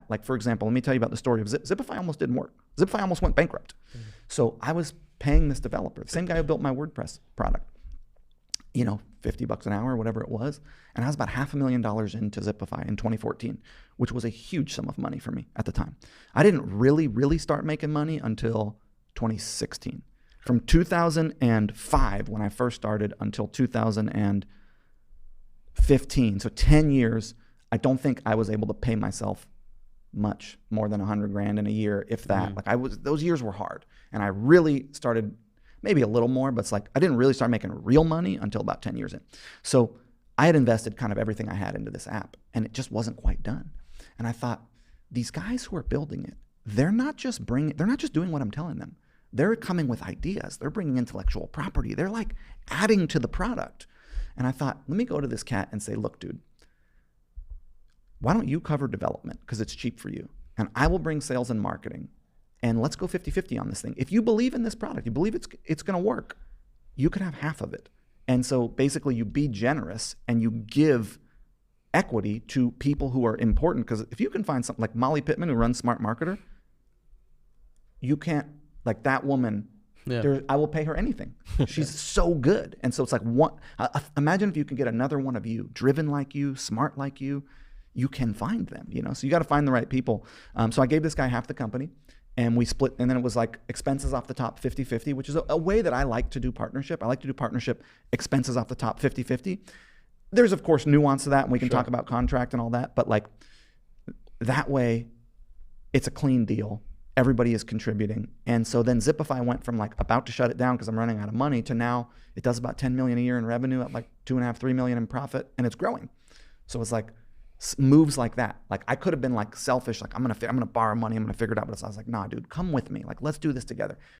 Like, for example, let me tell you about the story of Zipify almost didn't work. Zipify almost went bankrupt. So I was paying this developer, the same guy who built my WordPress product, you know, $50 an hour, whatever it was. And I was about $500,000 into Zipify in 2014, which was a huge sum of money for me at the time. I didn't really start making money until 2016. From 2005, when I first started, until 2015, so 10 years, I don't think I was able to pay myself much more than 100 grand in a year, if that. Like those years were hard. And I really started, maybe a little more, but it's like, I didn't really start making real money until about 10 years in. So I had invested kind of everything I had into this app, and it just wasn't quite done. And I thought, these guys who are building it, they're not just doing what I'm telling them. They're coming with ideas. They're bringing intellectual property. They're like adding to the product. And I thought, let me go to this cat and say, look, dude, why don't you cover development? Because it's cheap for you. And I will bring sales and marketing. And let's go 50-50 on this thing. If you believe in this product, you believe it's going to work, you could have half of it. And so basically you be generous and you give equity to people who are important. Because if you can find something like Molly Pittman, who runs Smart Marketer, you can't, like that woman, I will pay her anything. She's so good. And so it's like, imagine if you can get another one of you, driven like you, smart like you can find them, you know? So you got to find the right people. So I gave this guy half the company, and we split, and then it was like expenses off the top 50-50, which is a way that I like to do partnership. I like to do partnership, expenses off the top 50-50. There's of course nuance to that, and we can talk about contract and all that, but like that way it's a clean deal. Everybody is contributing. And so then Zipify went from like about to shut it down because I'm running out of money to now it does about 10 million a year in revenue at like 2.5-3 million in profit, and it's growing. So it's like moves like that. Like I could have been like selfish, like I'm gonna borrow money, I'm gonna figure it out. But I was like, nah, dude, come with me. Like let's do this together.